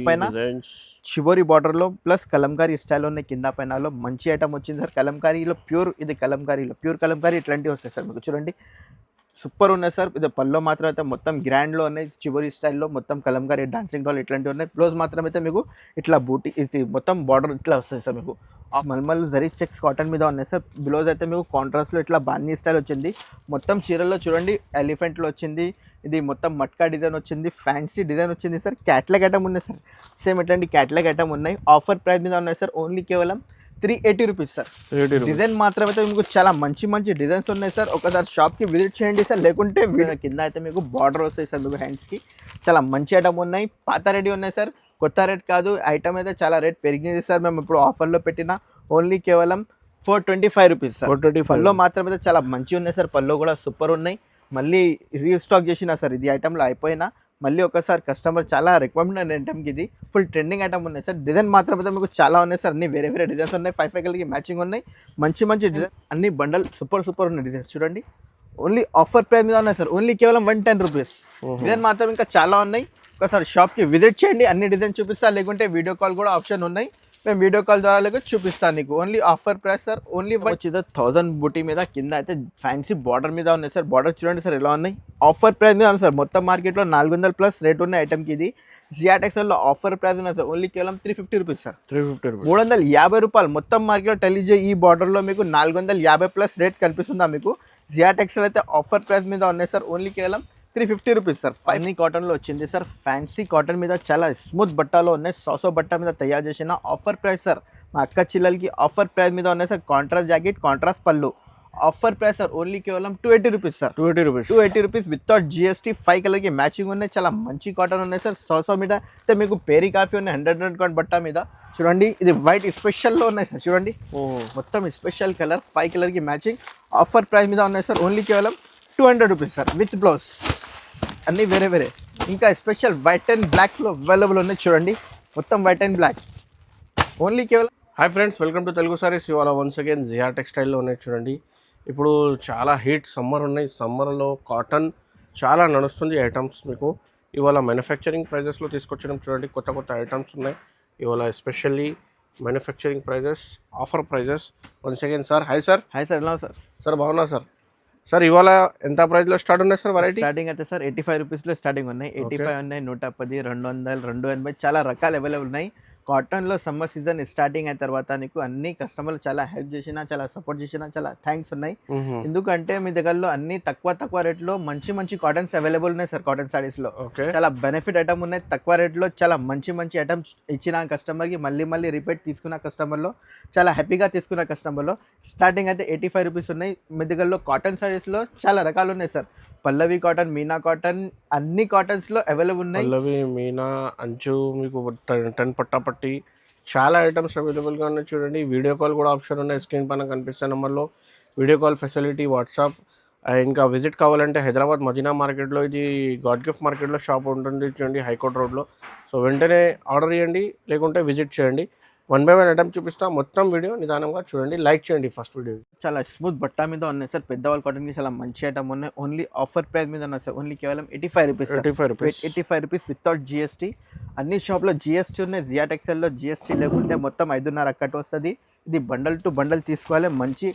పైన చివరి బార్డర్లో ప్లస్ కలంకారీ స్టైల్ ఉన్నాయి. కింద పైనలో మంచి ఐటమ్ వచ్చింది సార్. కలంకారీలో ప్యూర్, ఇది కలంకారీలో ప్యూర్ కలంకారీ ఇట్లాంటివి వస్తాయి సార్ మీకు. చూడండి సూపర్ ఉన్నాయి సార్. ఇది పల్లో మాత్రం అయితే మొత్తం గ్రాండ్లో ఉన్నాయి. చివరి స్టైల్లో మొత్తం కలంకారీ డాన్సింగ్ డాల్ ఇట్లాంటివి ఉన్నాయి. బ్లౌజ్ మాత్రం అయితే మీకు ఇట్లా బూటీ, ఇది మొత్తం బార్డర్ ఇట్లా వస్తుంది సార్ మీకు. మల్మల్ జరీ చెక్స్ కాటన్ మీద ఉన్నాయి సార్. బ్లౌజ్ అయితే మీకు కాంట్రాస్ట్లో ఇట్లా బాందీ స్టైల్ వచ్చింది. మొత్తం చీరల్లో చూడండి ఎలిఫెంట్లో వచ్చింది. ఇది మొత్తం మట్కా డిజైన్ వచ్చింది, ఫ్యాన్సీ డిజైన్ వచ్చింది సార్. క్యాట్లాగ్ ఐటమ్ ఉన్నాయి సార్. సేమ్ ఇట్లాంటి క్యాట్లాగ్ ఐటమ్ ఉన్నాయి. ఆఫర్ ప్రైస్ మీద ఉన్నాయి సార్. ఓన్లీ కేవలం 380 రూపీస్ సార్. డిజైన్ మాత్రం అయితే మీకు చాలా మంచి మంచి డిజైన్స్ ఉన్నాయి సార్. ఒకసారి షాప్కి విజిట్ చేయండి సార్. లేకుంటే వీడియో కింద అయితే మీకు బార్డర్ వస్తాయి సార్ మీకు హ్యాండ్స్కి. చాలా మంచి ఐటమ్ ఉన్నాయి. పాత రెడీ ఉన్నాయి సార్. కొత్త రేట్ కాదు. ఐటమ్ అయితే చాలా రేట్ పెరిగింది సార్. మేము ఇప్పుడు ఆఫర్లో పెట్టిన ఓన్లీ కేవలం 425 రూపీస్ సార్. 425 పల్లో మాత్రం అయితే చాలా మంచిగా ఉన్నాయి సార్. పల్లో కూడా సూపర్ ఉన్నాయి. మళ్ళీ రీస్టాక్ చేసిన సార్. ఇది ఐటెంలో అయిపోయినా మళ్ళీ ఒకసారి కస్టమర్ చాలా రికమెండ్ ఐటమ్కి ఇది ఫుల్ ట్రెండింగ్ ఐటమ్ ఉన్నాయి సార్. డిజైన్ మాత్రం అయితే మీకు చాలా ఉన్నాయి సార్. అన్ని వేరే వేరే డిజైన్స్ ఉన్నాయి. 5 కలర్కి మ్యాచింగ్ ఉన్నాయి. మంచి మంచి డిజైన్ అన్ని బండల్ సూపర్ ఉన్నాయి డిజైన్స్. చూడండి ఓన్లీ ఆఫర్ ప్రైస్ మీద ఉన్నాయి సార్. ఓన్లీ కేవలం 110 రూపీస్. డిజైన్ మాత్రం ఇంకా చాలా ఉన్నాయి. ఒకసారి షాప్కి విజిట్ చేయండి. అన్ని డిజైన్ చూపిస్తా. లేకుంటే వీడియో కాల్ కూడా ఆప్షన్ ఉన్నాయి. మేము వీడియో కాల్ ద్వారా లేక చూపిస్తాను నీకు. Only offer price sir. Only వచ్చింది 1000 బూటీ మీద. కింద అయితే ఫ్యాన్సీ బార్డర్ మీద ఉన్నాయి సార్. బార్డర్ చూడండి సార్ ఎలా ఉన్నాయి. ఆఫర్ ప్రైస్ మీద ఉంది సార్. మొత్తం మార్కెట్లో 400+ రేట్ ఉన్న ఐటమ్కి ఇది జియాటెక్స్ఎల్లో ఆఫర్ ప్రైస్ ఉన్నాయి సార్. ఓన్లీ కేవలం 350 రూపీస్ సార్. 350 రూపాయలు. మొత్తం మార్కెట్లో టెలిజే ఈ బార్డర్లో మీకు 450+ రేట్ కనిపిస్తుందా మీకు. జియాటెక్స్ఎల్ అయితే ఆఫర్ ప్రైస్ మీద ఉన్నాయి సార్. ఓన్లీ కేవలం 350 రూపీస్ సార్. ఫైనీ కాటన్లో వచ్చింది సార్. ఫ్యాన్సీ కాటన్ మీద చాలా స్మూత్ బట్టాలో ఉన్నాయి. సోసో బట్ట మీద తయారు చేసిన ఆఫర్ ప్రైస్ సార్. మా అక్క చిల్లలకి ఆఫర్ ప్రైస్ మీద ఉన్నాయి సార్. కాంట్రాస్ట్ జాకెట్, కాంట్రాస్ట్ పళ్ళు. Offer price sir. ఓన్లీ కేవలం 280 rupees sir. 280 rupees without GST. 5 కలర్కి మ్యాచింగ్ ఉన్నాయి. చాలా మంచి కాటన్ ఉన్నాయి సార్. సోసో మీద అయితే మీకు పేరీ కాఫీ ఉన్నాయి. 100 కాటన్ బట్ట మీద చూడండి. ఇది వైట్ స్పెషల్లో ఉన్నాయి సార్. చూడండి మొత్తం స్పెషల్ కలర్. 5 కలర్కి మ్యాచింగ్. ఆఫర్ ప్రైస్ మీద ఉన్నాయి సార్. ఓన్లీ కేవలం 200 రూపీస్ సార్ విత్ బ్లౌజ్. అన్నీ వేరే వేరే. ఇంకా స్పెషల్ వైట్ అండ్ బ్లాక్లో అవైలబుల్ ఉన్నాయి. చూడండి మొత్తం వైట్ అండ్ బ్లాక్. ఓన్లీ కేవలం. Hi friends, welcome to Telugu saris. ఇవాళ వన్స్ అగైన్ జియా టెక్స్టైల్లో ఉన్నాయి. చూడండి ఇప్పుడు చాలా హీట్ సమ్మర్ ఉన్నాయి. సమ్మర్లో కాటన్ చాలా నడుస్తుంది ఐటమ్స్. మీకు ఇవాళ మ్యానుఫ్యాక్చరింగ్ ప్రైజెస్లో తీసుకొచ్చడం. చూడండి కొత్త కొత్త ఐటమ్స్ ఉన్నాయి ఇవాళ. Especially manufacturing prices, offer prices. Once again sir. Hi sir. Hi sir, ఎలా సార్? సార్ బాగున్నా సార్. సార్ ఇవాళ ఎంత ప్రైస్లో స్టార్ట్ ఉన్నాయి సార్ వెరైటీ? స్టార్టింగ్ అయితే సార్ 85 రూపీస్లో స్టార్టింగ్ ఉన్నాయి. 85 ఉన్నాయి, 110, 200, 280 చాలా రకాలు అవైలబుల్ ఉన్నాయి. కాటన్లో సమ్మర్ సీజన్ స్టార్టింగ్ అయిన తర్వాత నీకు అన్ని కస్టమర్లు చాలా హెల్ప్ చేసినా, చాలా సపోర్ట్ చేసినా చాలా థ్యాంక్స్ ఉన్నాయి. ఎందుకంటే మీ దగ్గరలో అన్ని తక్కువ రేట్లో మంచి మంచి కాటన్స్ అవైలబుల్ ఉన్నాయి సార్. కాటన్ సారీస్లో చాలా బెనిఫిట్ ఐటమ్ ఉన్నాయి. తక్కువ రేట్లో చాలా మంచి ఐటమ్స్ ఇచ్చిన కస్టమర్కి మళ్ళీ రిపీట్ తీసుకున్న కస్టమర్లో చాలా హ్యాపీగా తీసుకున్న కస్టమర్లో స్టార్టింగ్ అయితే 85 రూపీస్ ఉన్నాయి. మీ దగ్గరలో కాటన్ సారీస్లో చాలా రకాలు ఉన్నాయి సార్. పల్లవి కాటన్, మీనా కాటన్, అన్ని కాటన్స్లో అవైలబుల్ ఉన్నాయి. పల్లవి, మీనా, అంచు, మీకు 10 పట్టాపట్టి చాలా ఐటమ్స్ అవైలబుల్గా ఉన్నాయి. చూడండి వీడియో కాల్ కూడా ఆప్షన్ ఉన్నాయి. స్క్రీన్ పైన కనిపిస్తున్న నెంబర్లో వీడియో కాల్ ఫెసిలిటీ, వాట్సాప్. ఇంకా విజిట్ కావాలంటే హైదరాబాద్ మదీనా మార్కెట్లో, ఇది గాడ్ గిఫ్ట్ మార్కెట్లో షాప్ ఉంటుంది. చూడండి హైకోర్ట్ రోడ్లో. సో వెంటనే ఆర్డర్ చేయండి, లేకుంటే విజిట్ చేయండి. 1 by 1 ఐటమ్ చూపిస్తా. మొత్తం వీడియో నిదానంగా చూడండి, లైక్ చేయండి ఫస్ట్ వీడియో. చాలా స్మూత్ బట్ట మీద ఉన్నాయి సార్. పెద్దవాళ్ళ కాటన్కి చాలా మంచి ఐటమ్ ఉన్నాయి. ఓన్లీ ఆఫర్ ప్రైస్ మీద ఉన్నాయి సార్. ఓన్లీ కేవలం 85 రూపీస్. 85 rupees without GST. అన్ని షాప్లో GST ఉన్నాయి. జియా టెక్స్టైల్లో GST లేకుంటే మొత్తం 5.5 కట్ వస్తుంది. ఇది బండల్ టు బండల్ తీసుకోవాలి. మంచి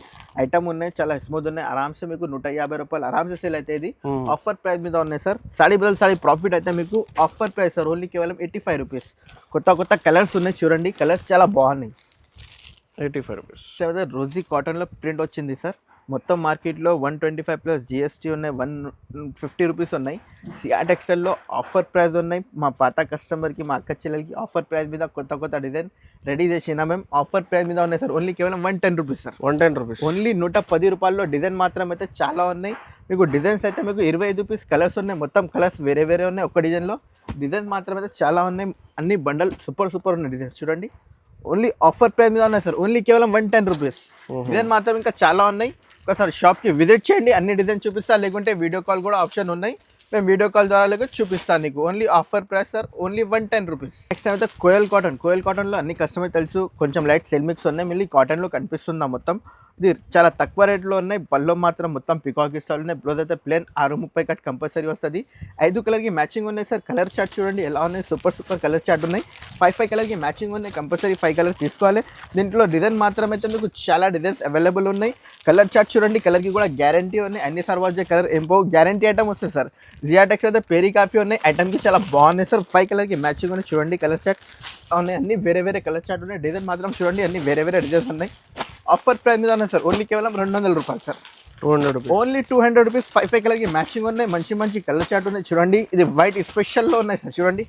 ఐటమ్ ఉన్నాయి, చాలా స్మూత్ ఉన్నాయి. ఆరామ్సే మీకు 150 రూపాయలు ఆరామ్సే సేల్ అయితే. ఇది ఆఫర్ ప్రైస్ మీద ఉన్నాయి సార్. సాడీ బదులు సాడీ ప్రాఫిట్ అయితే మీకు ఆఫర్ ప్రైస్ సార్. ఓన్లీ కేవలం 85 రూపీస్. కొత్త కలర్స్ ఉన్నాయి. చూడండి కలర్స్ చాలా బాగున్నాయి. 85 రూపీస్. రోజీ కాటన్లో ప్రింట్ వచ్చింది సార్. మొత్తం మార్కెట్లో 125+ GST ఉన్నాయి. 150 రూపీస్ ఉన్నాయి. జియా టెక్స్టైల్లో ఆఫర్ ప్రైస్ ఉన్నాయి. మా పాత కస్టమర్కి, మా అక్క చెల్లెలకి ఆఫర్ ప్రైస్ మీద కొత్త డిజైన్ రెడీ చేసినా మేము. ఆఫర్ ప్రైస్ మీద ఉన్నాయి సార్. ఓన్లీ కేవలం 110 రూపీస్ సార్. 110 రూపీస్. ఓన్లీ 110 రూపాయల్లో డిజైన్ మాత్రం అయితే చాలా ఉన్నాయి. మీకు డిజైన్స్ అయితే మీకు 25 రూపీస్ కలర్స్ ఉన్నాయి. మొత్తం కలర్స్ వేరే ఉన్నాయి. ఒక డిజైన్లో డిజైన్స్ మాత్రం అయితే చాలా ఉన్నాయి. అన్ని బండల్ సూపర్ ఉన్నాయి డిజైన్స్. చూడండి ఓన్లీ ఆఫర్ ప్రైస్ మీద ఉన్నాయి సార్. ఓన్లీ కేవలం 110 రూపీస్. డిజైన్ మాత్రం ఇంకా చాలా ఉన్నాయి. ఒకసారి షాప్కి విజిట్ చేయండి, అన్ని డిజైన్ చూపిస్తా. లేకుంటే వీడియో కాల్ కూడా ఆప్షన్ ఉన్నాయి. మేము వీడియో కాల్ ద్వారా లేక చూపిస్తాను నీకు. Only offer price sir. Only 110 rupees. Next అయితే కోయల్ కాటన్లో అన్ని కస్టమర్ తెలుసు. కొంచెం లైట్ సెల్ మిక్స్ ఉన్నాయి. మళ్ళీ కాటన్లో కనిపిస్తుందా మొత్తం. ఇది చాలా తక్కువ రేట్లో ఉన్నాయి. పళ్ళు మాత్రం మొత్తం పికాక్ స్టైల్ ఉన్నాయి. బ్లౌజ్ అయితే ప్లేన్ 630 కట్ కంపల్సరీ వస్తుంది. 5 కలర్కి మ్యాచింగ్ ఉన్నాయి సార్. కలర్ చార్ట్ చూడండి ఎలా ఉన్నాయి, సూపర్ కలర్ చార్ట్ ఉన్నాయి. 5 కలర్కి మ్యాచింగ్ ఉన్నాయి. కంపల్సరీ 5 కలర్ తీసుకోవాలి. దీంట్లో డిజైన్ మాత్రం అయితే మీకు చాలా డిజైన్స్ అవైలబుల్ ఉన్నాయి. కలర్ చార్ట్ చూడండి, కలర్కి కూడా గ్యారంటీ ఉన్నాయి. అన్ని సర్వాజే కలర్ ఏం పోవు, గ్యారంటీ ఐటమ్ వస్తుంది సార్. జియాటెక్స్ అయితే పేరీ కాఫీ ఉన్నాయి. ఐటమ్కి చాలా బాగున్నాయి సార్. 5 కలర్కి మ్యాచింగ్ ఉన్నాయి. చూడండి కలర్ చార్ట్ ఉన్నాయి, అన్ని వేరే కలర్ చార్ట్ ఉన్నాయి. డిజైన్ మాత్రం చూడండి అన్ని వేరే డిజైన్స్ ఉన్నాయి. ఆఫర్ ప్రైస్ మీద ఉన్నాయి సార్. ఓన్లీ కేవలం 200 రూపాయలు సార్. 200 రూపీస్. Only 200 rupees. 5 కలర్కి మ్యాచింగ్ ఉన్నాయి. మంచి కలర్ చార్ట్ ఉన్నాయి. చూడండి ఇది వైట్ స్పెషల్లో ఉన్నాయి సార్. చూడండి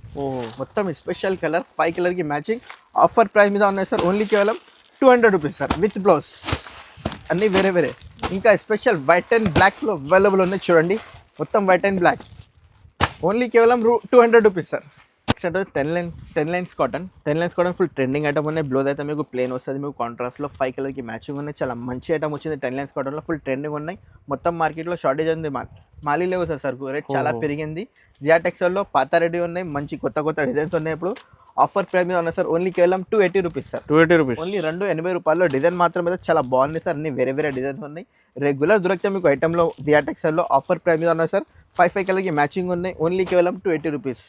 మొత్తం స్పెషల్ కలర్. 5 కలర్కి మ్యాచింగ్. ఆఫర్ ప్రైస్ మీద ఉన్నాయి సార్. ఓన్లీ కేవలం 200 రూపీస్ సార్. విత్ బ్లౌజ్ అన్నీ వేరే. ఇంకా స్పెషల్ వైట్ అండ్ బ్లాక్లో అవైలబుల్ ఉన్నాయి. చూడండి మొత్తం వైట్ అండ్ బ్లాక్. ఓన్లీ కేవలం 200 రూపీస్ సార్. నెక్స్ట్ అంటే 10 lines cotton. 10 lines cotton full trending item ఉన్నాయి. బ్లౌజ్ అయితే మీకు ప్లేన్ వస్తుంది. మీకు కాంట్రాస్ట్లో 5 కలర్కి మ్యాచింగ్ ఉన్నాయి. చాలా మంచి ఐటమ్ వచ్చింది. 10 లైన్స్ కాటన్లో ఫుల్ ట్రెండింగ్ ఉన్నాయి. మొత్తం మార్కెట్లో షార్టేజ్ ఉంది. మాలీ లేవు సార్. సరుకు రేట్ చాలా పెరిగింది. జియాటెక్స్లో పాత రెడీ ఉన్నాయి. మంచి కొత్త డిజైన్స్ ఉన్నాయి. ఇప్పుడు ఆఫర్ ప్రైస్ మీద ఉన్నాయి సార్. ఓన్లీ కేవలం 280 రూపీస్ సార్. 280 రూపీస్. ఓన్లీ 280 రూపాయల్లో. డిజైన్ మాత్రం అయితే చాలా బాగున్నాయి సార్. అన్ని వేరే డిజైన్స్ ఉన్నాయి. రెగ్యులర్ దొరికితే మీకు ఐటెంలో జియాటెక్స్లో ఆఫర్ ప్రైస్ మీద ఉన్నాయి సార్. 5 కలర్కి మ్యాచింగ్ ఉన్నాయి. ఓన్లీ కేవలం 280 రూపీస్.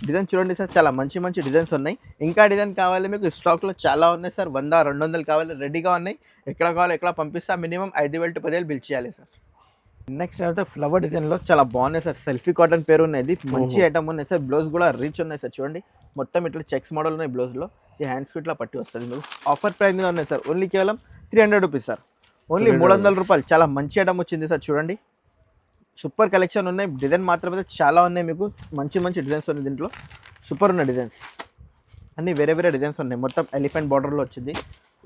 డిజైన్ చూడండి సార్, చాలా మంచి డిజైన్స్ ఉన్నాయి. ఇంకా డిజైన్ కావాలి మీకు స్టాక్లో చాలా ఉన్నాయి సార్. 100, 200 కావాలి, రెడీగా ఉన్నాయి. ఎక్కడ కావాలో ఎక్కడ పంపిస్తా. మినిమం 5,000 to 10,000 బిల్ చేయాలి సార్. నెక్స్ట్ అయితే ఫ్లవర్ డిజైన్లో చాలా బాగున్నాయి సార్. సెల్ఫీ కాటన్ పేరు ఉన్నది. మంచి ఐటమ్ ఉన్నాయి సార్. బ్లౌజ్ కూడా రిచ్ ఉన్నాయి సార్. చూడండి మొత్తం ఇట్లా చెక్స్ మోడల్ ఉన్నాయి బ్లౌజ్లో. ఈ హ్యాండ్స్కి ఇట్లా పట్టి వస్తుంది. మీకు ఆఫర్ ప్రైస్ మీద ఉన్నాయి సార్. ఓన్లీ కేవలం 300 రూపీస్ సార్. ఓన్లీ 300 రూపాయలు. చాలా మంచి ఐటమ్ వచ్చింది సార్. చూడండి సూపర్ కలెక్షన్ ఉన్నాయి. డిజైన్ మాత్రం అయితే చాలా ఉన్నాయి. మీకు మంచి డిజైన్స్ ఉన్నాయి. దీంట్లో సూపర్ ఉన్నాయి డిజైన్స్. అన్నీ వేరే డిజైన్స్ ఉన్నాయి. మొత్తం ఎలిఫెంట్ బార్డర్లో వచ్చింది.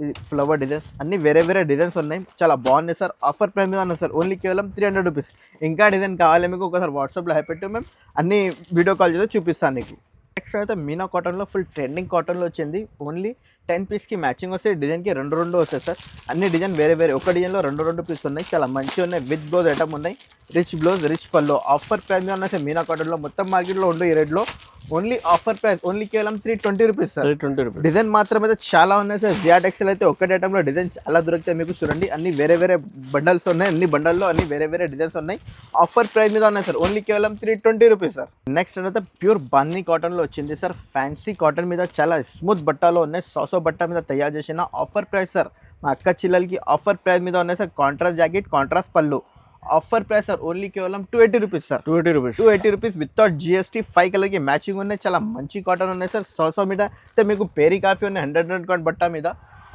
ఇది ఫ్లవర్ డిజైన్స్ అన్నీ వేరే డిజైన్స్ ఉన్నాయి. చాలా బాగున్నాయి సార్. ఆఫర్ ప్రైస్ మీద ఉన్నాయి సార్. ఓన్లీ కేవలం 300 రూపీస్. ఇంకా డిజైన్ కావాలి మీకు ఒకసారి వాట్సాప్లో హైపెట్టి మేము అన్ని వీడియో కాల్ చేసి చూపిస్తాను నీకు. నెక్స్ట్ అయితే మీనా కాటన్లో ఫుల్ ట్రెండింగ్ కాటన్లో వచ్చింది. ఓన్లీ 10 పీస్కి మ్యాచింగ్ వస్తాయి. డిజైన్కి 2 వస్తాయి సార్. అన్ని డిజైన్ వేరే. ఒక డిజైన్లో 2 పీస్ ఉన్నాయి. చాలా మంచిగా ఉన్నాయి. విత్ బ్లౌజ్ ఐటమ్ ఉన్నాయి. రిచ్ బ్లౌజ్, రిచ్ పల్లో. ఆఫర్ ప్రైస్ మీద ఉన్నాయి సార్. మీనా కాటన్లో మొత్తం మార్కెట్లో ఉండే ఈ రేట్లో ఓన్లీ ఆఫర్ ప్రైస్. ఓన్లీ కేవలం 320 రూపీస్ సార్. 320 రూపీస్. డిజైన్ మాత్రం అయితే చాలా ఉన్నాయి సార్. జియాటెక్స్లో అయితే ఒక్కటి ఐటమ్లో డిజైన్ చాలా దొరుకుతాయి మీకు. చూడండి అన్ని వేరే బండల్స్ ఉన్నాయి. అన్ని బండల్లో అన్ని వేరే డిజైన్స్ ఉన్నాయి. ఆఫర్ ప్రైస్ మీద ఉన్నాయి సార్. ఓన్లీ కేవలం 320 రూపీస్ సార్. నెక్స్ట్ అయితే ప్యూర్ బాందీ కాటన్లో వచ్చింది సార్. ఫ్యాన్సీ కాటన్ మీద చాలా స్మూత్ బట్టాలో ఉన్నాయి. సాసో బట్ట మీద తయారు చేసిన ఆఫర్ ప్రైస్ సార్. మా అక్క చిల్లలకి ఆఫర్ ప్రైస్ మీద ఉన్నాయి సార్. కాంట్రాస్ట్ జాకెట్, కాంట్రాస్ట్ పళ్ళు. Offer price sir. ఓన్లీ కేవలం 280 rupees sir. 280 rupees without GST. 5 కలర్కి మ్యాచింగ్ ఉన్నాయి. చాలా మంచి కాటన్ ఉన్నాయి సార్. సాసో మీద అయితే మీకు పేరీ కాఫీ ఉన్నాయి. 100 కాటన్ బట్ట మీద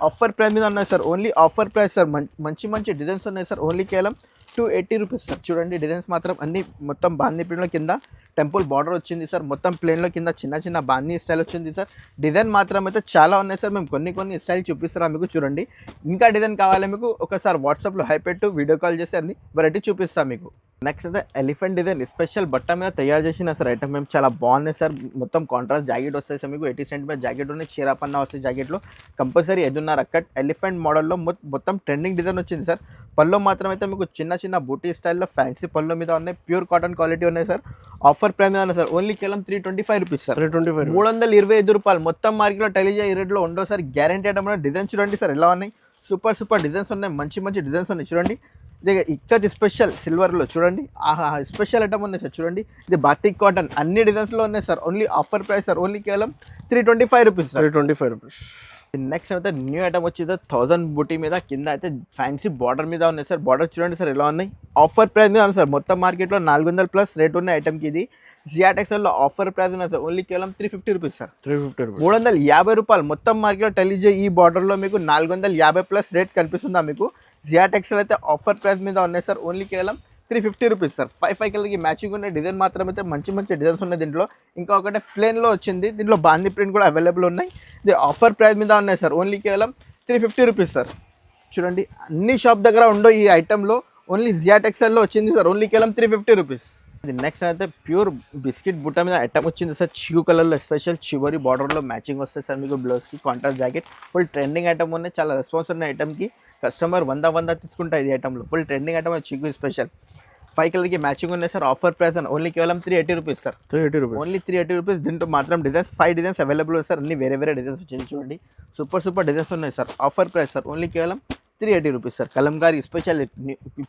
ఆఫర్ ప్రైస్ మీద ఉన్నాయి sir. Only offer price sir. మంచి డిజైన్స్ ఉన్నాయి సార్. ఓన్లీ కేవలం 280 రూపీస్ సార్. చూడండి డిజైన్స్ మాత్రం అన్ని మొత్తం బాందీ ప్రింట్లో కింద టెంపుల్ బార్డర్ వచ్చింది సార్. మొత్తం ప్లేన్లో కింద చిన్న బాందీ స్టైల్ వచ్చింది సార్. డిజైన్ మాత్రం అయితే చాలా ఉన్నాయి సార్. మేము కొన్ని స్టైల్ చూపిస్తారా మీకు. చూడండి ఇంకా డిజైన్ కావాలి మీకు ఒకసారి వాట్సాప్లో హైపెట్టు వీడియో కాల్ చేసి అన్ని వెరైటీ చూపిస్తాం మీకు. నెక్స్ట్ అయితే ఎలిఫెంట్ డిజైన్ స్పెషల్ బట్ట మీద తయారు చేసిన సార్ ఐటమ్. మేము చాలా బాగున్నాయి సార్. మొత్తం కాంట్రాస్ట్ జాకెట్ వస్తాయి సార్ మీకు. 80 సెంటీమీటర్ జాకెట్ ఉన్నాయి. చీరా పన్నా వస్తాయి జాకెట్లో. కంపల్సరీ 5.5 కట్ ఎలిఫెంట్ మోడల్లో మొత్తం ట్రెండింగ్ డిజైన్ వచ్చింది సార్. పళ్ళు మాత్రం అయితే మీకు చిన్న బూటీ స్టైల్లో ఫ్యాన్సీ పళ్ళు మీద ఉన్నాయి. ప్యూర్ కాటన్ క్వాలిటీ ఉన్నాయి సార్. ఆఫర్ ప్రైస్ మీద ఉన్నాయి సార్. ఓన్లీ కేవలం 325 రూపీస్ సార్. 325 రూపాయలు. మొత్తం మార్కెట్లో టెలిజా ఈ రేట్లో ఉండవు సార్. Guarantee item. డిజైన్ చూడండి సార్ ఎలా ఉన్నాయి. సూపర్ డిజైన్స్ ఉన్నాయి. మంచి డిజైన్స్ ఉన్నాయి. చూడండి ఇది ఇక్కది స్పెషల్ సిల్వర్లో. చూడండి స్పెషల్ ఐటమ్ ఉన్నాయి సార్. చూడండి ఇది బాతిక్ కాటన్. అన్ని డిజైన్స్లో ఉన్నాయి sir. Only offer price sir. Only కేవలం 325 రూపీస్ సార్. 325 రూపీస్. నెక్స్ట్ అయితే న్యూ ఐటమ్ వచ్చేది 1000 బూటీ మీద కింద అయితే ఫ్యాన్సీ బార్డర్ మీద ఉన్నాయి సార్. బార్డర్ చూడండి సార్ ఎలా ఉన్నాయి. ఆఫర్ ప్రైస్ మీద ఉంది సార్. మొత్తం మార్కెట్లో 400+ రేట్ ఉన్న ఐటమ్కి ఇది జియాటెక్స్లో ఆఫర్ ప్రైస్ ఉన్నాయి సార్. ఓన్లీ కేవలం 350 రూపీస్ సార్. 350 రూపాయలు. మొత్తం మార్కెట్లో టెలిజే ఈ బార్డర్లో మీకు 450+ రేట్ కనిపిస్తుందా మీకు. జియాటెక్స్లో అయితే ఆఫర్ ప్రైస్ మీద ఉన్నాయి సార్. ఓన్లీ కేవలం 350 రూపీస్ సార్. 5 కలర్కి మ్యాచింగ్ ఉన్న డిజైన్ మాత్రం అయితే మంచి డిజైన్స్ ఉన్నాయి దీంట్లో. ఇంకా ఒకటే ప్లేన్లో వచ్చింది. దీంట్లో బాందీ ప్రింట్ కూడా అవైలబుల్ ఉన్నాయి. ఇది ఆఫర్ ప్రైస్ మీద ఉన్నాయి సార్. ఓన్లీ కేవలం 350 రూపీస్ సార్. చూడండి అన్ని షాప్ దగ్గర ఉండో ఈ ఐటెంలో. ఓన్లీ జియాటెక్స్లో వచ్చింది సార్. ఓన్లీ కేవలం 350 రూపీస్. ఇది నెక్స్ట్ అయితే ప్యూర్ బిస్కెట్ బుట్ట మీద ఐటమ్ వచ్చింది సార్. చిగు కలర్లో స్పెషల్ చివరి బార్డర్లో మ్యాచింగ్ వస్తుంది సార్ మీకు. బ్లౌజ్కి contrast jacket. Full trending item ఉన్నాయి. చాలా రెస్పాన్స్ ఉన్న ఐటమ్కి. కస్టమర్ 100 తీసుకుంటాయి ఇది ఐటమ్లో. Full trending item చిగు special. 5 కలర్కి మ్యాచింగ్ ఉన్నాయి సార్. ఆఫర్ ప్రైస్ అని ఓన్లీ కేవలం 380 rupees sir. 380 rupees. Only 380 rupees. దీంట్లో మాత్రం డిజైన్స్ 5 డిజైన్స్ అవైలబుల్ సార్. అన్ని వేరే డిజైన్స్ వచ్చింది. చూడండి సూపర్ డిజైన్స్ ఉన్నాయి sir. Offer price sir. Only కేవలం 380 rupees sir. Kalamkari special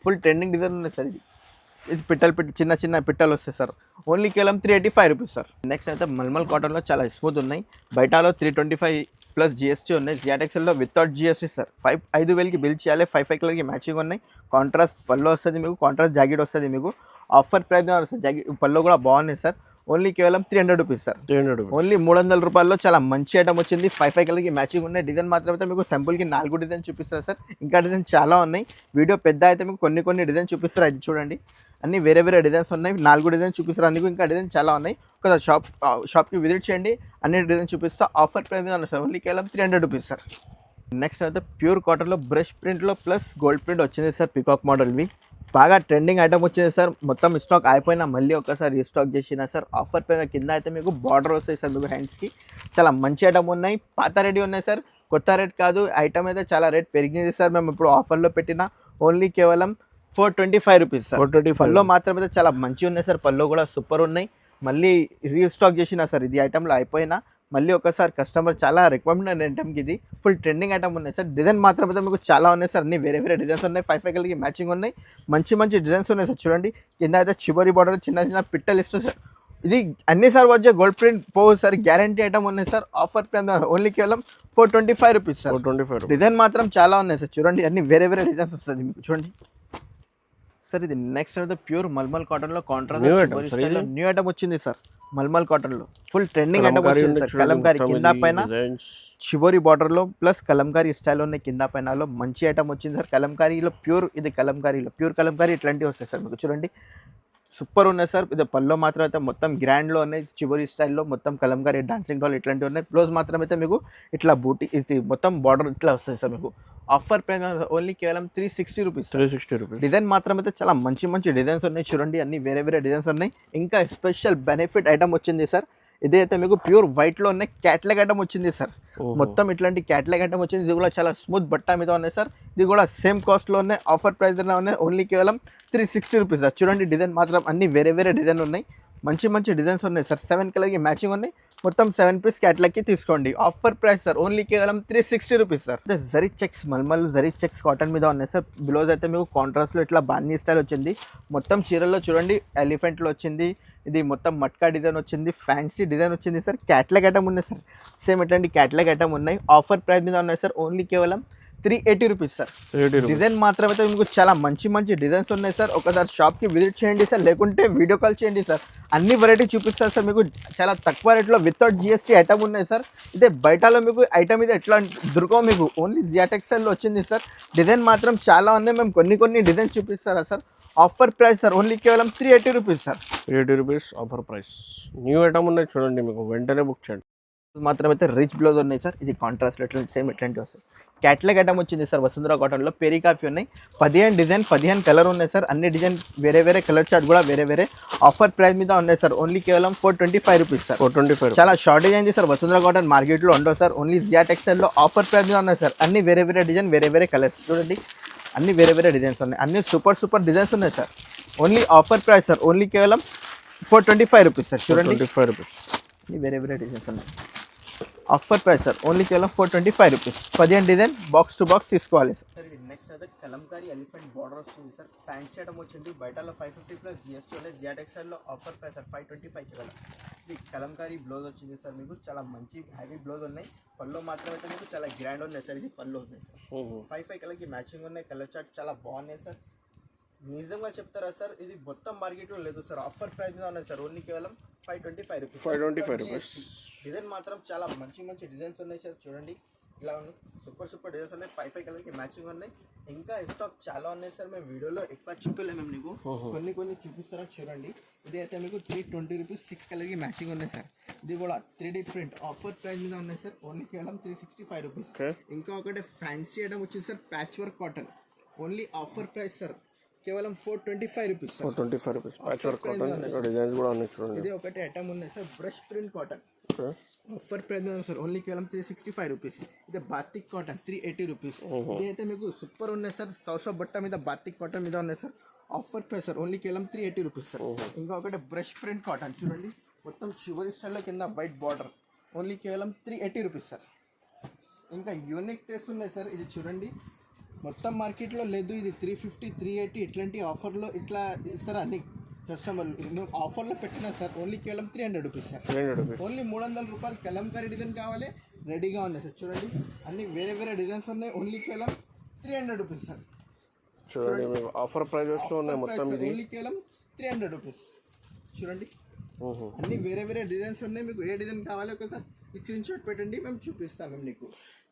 full trending design ఉన్నాయి సార్. ఇది పిట్టలు చిన్న చిన్న పిట్టలు వస్తాయి సార్. ఓన్లీ కేవలం 385 రూపీస్ సార్. నెక్స్ట్ అయితే మల్మల్ కాటన్లో చాలా స్మూత్ ఉన్నాయి. బయటలో 325 ప్లస్ జిఎస్టీ ఉన్నాయి. జియాటెక్స్ఎల్లో వితౌట్ జిఎస్టీ సార్. 5,000కి బిల్ చేయాలి. 5 కలర్కి మ్యాచింగ్ ఉన్నాయి. కాంట్రాస్ట్ పళ్ళు వస్తుంది మీకు, కాంట్రాస్ట్ జాకెట్ వస్తుంది మీకు. ఆఫర్ ప్రైస్ వస్తుంది. జాకెట్ పళ్ళు కూడా బాగున్నాయి సార్. ఓన్లీ కేవలం 300 రూపీస్ సార్. 300 ఓన్లీ 300 రూపాయల్లో చాలా మంచి ఐటమ్ వచ్చింది. 5 కలర్కి మ్యాచింగ్ ఉన్నాయి. డిజైన్ మాత్రం అయితే మీకు సింపుల్కి 4 డిజైన్ చూపిస్తారు సార్. ఇంకా డిజైన్ చాలా ఉన్నాయి. వీడియో పెద్ద అయితే మీకు కొన్ని డిజైన్ చూపిస్తారు. అది చూడండి, అన్ని వేరే డిజైన్స్ ఉన్నాయి. 4 డిజైన్ చూపిస్తారు. అన్ని ఇంకా డిజైన్ చాలా ఉన్నాయి. ఒకసారి షాప్కి విజిట్ చేయండి. అన్ని డిజైన్ చూపిస్తా. ఆఫర్ ప్రైస్ మీద ఉన్నాయి సార్. ఓన్లీ కేవలం 300 రూపీస్ సార్. నెక్స్ట్ అయితే ప్యూర్ కాటన్లో బ్రష్ ప్రింట్లో ప్లస్ గోల్డ్ ప్రింట్ వచ్చింది సార్. పికాక్ మోడల్వి బాగా ట్రెండింగ్ ఐటమ్ వచ్చింది సార్. మొత్తం స్టాక్ అయిపోయినా మళ్ళీ ఒకసారి రీస్టాక్ చేసిన సార్. ఆఫర్ పైన కింద అయితే మీకు బార్డర్ వస్తాయి సార్. మీకు హ్యాండ్స్కి చాలా మంచి ఐటమ్ ఉన్నాయి. పాత రెడీ ఉన్నాయి సార్, కొత్త రేట్ కాదు. ఐటమ్ అయితే చాలా రేట్ పెరిగింది సార్. మేము ఇప్పుడు ఆఫర్లో పెట్టిన ఓన్లీ కేవలం 425 రూపీస్ సార్. 425 పల్లో మాత్రం అయితే చాలా మంచిగా ఉన్నాయి సార్. పల్లో కూడా సూపర్ ఉన్నాయి. మళ్ళీ రీస్టాక్ చేసిన సార్. ఇది ఐటమ్లో అయిపోయినా మళ్ళీ ఒకసారి కస్టమర్ చాలా రికమెండెడ్ ఐటమ్కి ఇది ఫుల్ ట్రెండింగ్ ఐటమ్ ఉన్నాయి సార్. డిజైన్ మాత్రం అయితే మీకు చాలా ఉన్నాయి సార్. అన్ని వేరే డిజైన్స్ ఉన్నాయి. 5 కలర్కి మ్యాచింగ్ ఉన్నాయి. మంచి డిజైన్స్ ఉన్నాయి సార్. చూడండి, కింద అయితే చివరి బార్డర్ చిన్న పిట్టలు ఇస్తుంది సార్. ఇది అన్ని సార్ వచ్చే గోల్డ్ ప్రింట్ పోవు సార్. గ్యారంటీ ఐటమ్ ఉన్నాయి సార్. ఆఫర్ ప్రైస్ ఓన్లీ కేవలం 425 రూపీస్ సార్. 425. డిజైన్ మాత్రం చాలా ఉన్నాయి సార్. చూడండి, అన్ని వేరే డిజైన్స్ వస్తుంది మీకు. చూడండి సార్, ఇది నెక్స్ట్ అయితే ప్యూర్ మల్మల్ కాటన్లో కాంట్రాస్ట్ న్యూ ఐటమ్ వచ్చింది సార్. మల్మల్ కాటన్లో ఫుల్ ట్రెండింగ్ ఐటమ్ వచ్చింది సార్. కలంకారీ కింద పైన చివరి బార్డర్లో ప్లస్ కలంకారీ స్టైల్ ఉన్నాయి. కింద పైనలో మంచి ఐటమ్ వచ్చింది సార్. కలంకారీలో ప్యూర్, ఇది కలంకారీలో ప్యూర్ కలంకారీ ఇట్లాంటివి వస్తాయి సార్ మీకు. చూడండి, సూపర్ ఉన్నాయి సార్. ఇది పల్లో మాత్రం అయితే మొత్తం గ్రాండ్లో ఉన్నాయి. చివరి స్టైల్లో మొత్తం కలంకారీ డాన్సింగ్ డాల్ ఇట్లాంటివి ఉన్నాయి. బ్లౌజ్ మాత్రం అయితే మీకు ఇట్లా బూటీ, ఇది మొత్తం బార్డర్ ఇట్లా వస్తుంది సార్ మీకు. ఆఫర్ ప్రైస్ ఓన్లీ కేవలం 360 రూపీస్. 360 రూపీస్. డిజైన్ మాత్రం అయితే చాలా మంచి డిజైన్స్ ఉన్నాయి. చూడండి, అన్ని వేరే డిజైన్స్ ఉన్నాయి. ఇంకా స్పెషల్ బెనిఫిట్ ఐటమ్ వచ్చింది సార్. ఇదైతే మీకు ప్యూర్ వైట్లో ఉన్నాయి. క్యాట్లాగ్ ఐటమ్ వచ్చింది సార్. మొత్తం ఇట్లాంటి క్యాట్లాగ్ ఐటమ్ వచ్చింది. ఇది కూడా చాలా స్మూత్ బట్ట మీద ఉన్నాయి సార్. ఇది కూడా సేమ్ కాస్ట్లో ఉన్నాయి. ఆఫర్ ప్రైస్లో ఉన్నాయి. ఓన్లీ కేవలం 360 రూపీస్ సార్. చూడండి, డిజైన్ మాత్రం అన్ని వేరే డిజైన్ ఉన్నాయి. మంచి డిజైన్స్ ఉన్నాయి సార్. 7 కలర్కి మ్యాచింగ్ ఉన్నాయి. మొత్తం 7 పీస్ క్యాట్లాగ్కి తీసుకోండి. Offer price sir. ఓన్లీ కేవలం 360 rupees sir. Zari checks mulmul zari checks cotton మీద ఉన్నాయి సార్. బ్లౌజ్ అయితే మీకు కాంట్రాస్ట్లో ఇట్లా బాందీ స్టైల్ వచ్చింది. మొత్తం చీరల్లో చూడండి ఎలిఫెంట్లో వచ్చింది. ఇది మొత్తం మట్కా డిజైన్ వచ్చింది. ఫ్యాన్సీ డిజైన్ వచ్చింది సార్. క్యాట్లాగ్ ఐటమ్ ఉన్నాయి సార్. సేమ్ ఇట్లాంటి క్యాట్లాగ్ ఐటమ్ ఉన్నాయి. ఆఫర్ ప్రైస్ మీద ఉన్నాయి సార్. ఓన్లీ కేవలం 380 రూపీస్ సార్. డిజైన్ మాత్రం అయితే మీకు చాలా మంచి డిజైన్స్ ఉన్నాయి సార్. ఒకసారి షాప్కి విజిట్ చేయండి సార్, లేకుంటే వీడియో కాల్ చేయండి సార్. అన్ని వెరైటీ చూపిస్తారు సార్ మీకు. చాలా తక్కువ రేట్లో వితౌట్ జిఎస్టీ ఐటమ్ ఉన్నాయి సార్. ఇదే బయటలో మీకు ఐటమ్ ఇది ఎట్లా దొరకవు మీకు. ఓన్లీ జియాటెక్స్ఎల్లో వచ్చింది సార్. డిజైన్ మాత్రం చాలా ఉన్నాయి. మేము కొన్ని డిజైన్స్ చూపిస్తారా sir. Offer price sir. Only కేవలం 380 rupees sir. 380 rupees offer price. New item ఉన్నాయి చూడండి, మీకు వెంటనే బుక్ చేయండి. మాత్రం అయితే రిచ్ బ్లౌజ్ ఉన్నాయి సార్. ఇది కాంట్రాస్ట్ ఇట్లాంటి సేమ్ ఇట్లాంటివి వస్తాయి. క్యాట్లాగ్ ఐటమ్ వచ్చింది సార్. వసుంధరా కాటన్లో పెరీ కాఫీ ఉన్నాయి. 15 డిజైన్ 15 కలర్ ఉన్నాయి సార్. అన్ని డిజైన్ వేరే కలర్ చార్ట్ కూడా వేరే ఆఫర్ ప్రైస్ మీద ఉన్నాయి సార్. ఓన్లీ కేవలం 425 రూపీస్ సార్. 425. చాలా షార్టేజ్ అయింది సార్. వసుంధరా కాటన్ మార్కెట్లో ఉండవు సార్. ఓన్లీ జియా టెక్స్టైల్లో ఆఫర్ ప్రైస్ మీద ఉన్నాయి సార్. అన్ని వేరే డిజైన్ వేరే కలర్స్. చూడండి, అన్ని వేరే డిజైన్స్ ఉన్నాయి. అన్ని సూపర్ డిజైన్స్ ఉన్నాయి sir. Only offer price sir. Only కేవలం 425 రూపీస్ సార్. చూడండి, 425 రూపీస్. అన్ని వేరే డిజైన్స్ ఉన్నాయి. Offer price sir. ఓన్లీ కేవలం 425 rupees. 15 design box to box తీసుకోవాలి సార్. ఇది నెక్స్ట్ అయితే కలంకారీ ఎలిఫెంట్ బార్డర్ వస్తుంది సార్. ఫ్యాన్సీ ఐటమ్ వచ్చింది. బయటలో 550 ప్లస్ జిఎస్టీ ఉన్నాయి. జియా టెక్స్టైల్లో ఆఫర్ ప్రైస్ సార్ 525 కేవలం. ఇది కలంకారీ బ్లౌజ్ వచ్చింది సార్. మీకు చాలా మంచి హెవీ బ్లౌజ్ ఉన్నాయి. పళ్ళు మాత్రం అయితే మీకు చాలా గ్రాండ్ ఉన్నాయి సార్. ఇది పళ్ళు ఉన్నాయి సార్. 5 కలర్కి మ్యాచింగ్ ఉన్నాయి. కలర్ చార్ట్ చాలా బాగున్నాయి సార్. నిజంగా చెప్తారా సార్, ఇది మొత్తం మార్కెట్లో లేదు సార్. ఆఫర్ ప్రైస్ మీద ఉన్నాయి సార్. ఓన్లీ కేవలం 525 రూపీస్. 525 రూపీస్. డిజైన్ మాత్రం చాలా మంచి డిజైన్స్ ఉన్నాయి సార్. చూడండి, ఇలా ఉన్నాయి. సూపర్ డిజైన్స్ ఉన్నాయి. 5 కలర్కి మ్యాచింగ్ ఉన్నాయి. ఇంకా స్టాక్ చాలా ఉన్నాయి సార్. మేము వీడియోలో ఎక్కువ చూపించలేము. మేము నీకు కొన్ని చూపిస్తారా. చూడండి, ఇది అయితే మీకు 320 రూపీస్. 6 కలర్కి మ్యాచింగ్ ఉన్నాయి సార్. ఇది కూడా 3D ప్రింట్ ఆఫర్ ప్రైస్ మీద ఉన్నాయి సార్. ఓన్లీ కేవలం 365 రూపీస్. ఇంకా ఒకటి ఫ్యాన్సీ ఐటమ్ వచ్చింది sir. Patch work cotton. Only offer price sir. కేవలం 425 rupees. 425 rupees. Patch work cotton designs కూడా ఉన్నాయి చూడండి. ఇది ఒకటి ఐటమ్ ఉన్నాయి sir. Brush print cotton offer price sir. Only కేవలం 365 రూపీస్. ఇది బాతిక్ కాటన్ 380 రూపీస్. ఇది అయితే మీకు సూపర్ ఉన్నాయి సార్. సౌసో బట్ట మీద బాతిక్ కాటన్ మీద ఉన్నాయి sir. Offer price sir. Only కేవలం 380 రూపీస్ సార్. ఇంకా ఒకటి బ్రష్ ప్రింట్ కాటన్. చూడండి, మొత్తం చివరి స్టైల్లో కింద వైట్ బార్డర్. ఓన్లీ కేవలం 380 రూపీస్ సార్. ఇంకా యూనిక్ టేస్ట్ ఉన్నాయి సార్. ఇది చూడండి, మొత్తం మార్కెట్లో లేదు, ఇది 350 380 ఇట్లాంటి ఆఫర్లో ఇట్లా ఇస్తారా అన్ని కస్టమర్లు. ఆఫర్లో పెట్టినా సార్ ఓన్లీ కేవలం 300 రూపీస్ సార్. 300 రూపీస్. ఓన్లీ 300 రూపాయలు కలంకారీ డిజైన్ కావాలి, రెడీగా ఉన్నాయి సార్. చూడండి అన్ని వేరే వేరే డిజైన్స్ ఉన్నాయి, ఓన్లీ కేవలం 300 రూపీస్ సార్. చూడండి మీకు ఆఫర్ ప్రైజెస్లో ఉన్నాయి మొత్తం ఇది. ఓన్లీ కేవలం 300 రూపీస్. చూడండి అన్ని వేరే వేరే డిజైన్స్ ఉన్నాయి, మీకు ఏ డిజైన్ కావాలి ఒకసారి స్క్రీన్ షాట్ పెట్టండి, మేము చూపిస్తాము మీకు.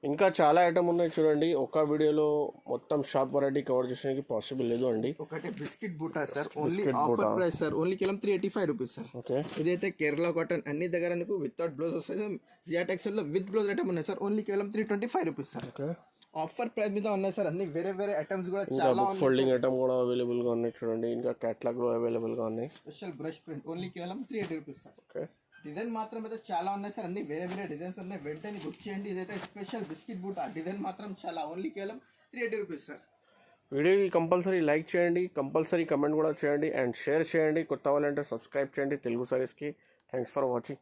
ఇంకా చాలా ఐటమ్ ఉన్నాయి చూడండి. ఒక వీడియోలో మొత్తం షాప్ వెరైటీ కవర్ చేయడానికి పాసిబుల్ లేదు అండి. ఒకటి బిస్కెట్ బూటా sir, only offer price sir, only కేవలం 385 రూపీస్ సార్. ఓకే, ఇదైతే కేరళ కాటన్ అన్ని దగ్గర మీకు వితౌట్ బ్లౌజ్ వస్తుంది. జియాట్ ఎక్సెల్లో విత్ బ్లౌజ్ ఐటమ్ ఉన్నాయి సార్, ఓన్లీ కేవలం 325 rupees sir. Okay, offer price మీద ఉన్నాయి సార్. అన్ని వేరే వేరే ఐటమ్స్ కూడా ఇంకా చాలా బుక్ ఫోల్డింగ్ ఐటమ్ కూడా అవైలబుల్ గా ఉన్నాయి చూడండి. ఇంకా క్యాటలాగ్ లో అవైలబుల్ గా ఉన్నాయి. స్పెషల్ బ్రష్ ప్రింట్ ఓన్లీ కేవలం 380 రూపీస్ సార్. ఓకే, డిజైన్ మాత్రం అయితే చాలా ఉన్నాయి సార్, అన్ని వేరే వేరే డిజైన్స్ ఉన్నాయి, వెంటనే బుక్ చేయండి. ఇదైతే స్పెషల్ బిస్కెట్ బూట్, ఆ డిజైన్ మాత్రం చాలా, ఓన్లీ కేవలం 380 రూపీస్ సార్. వీడియోకి కంపల్సరీ లైక్ చేయండి, కంపల్సరీ కమెంట్ కూడా చేయండి అండ్ షేర్ చేయండి. కొత్త వాళ్ళంటే సబ్స్క్రైబ్ చేయండి తెలుగు సారీస్కి. Thanks for watching.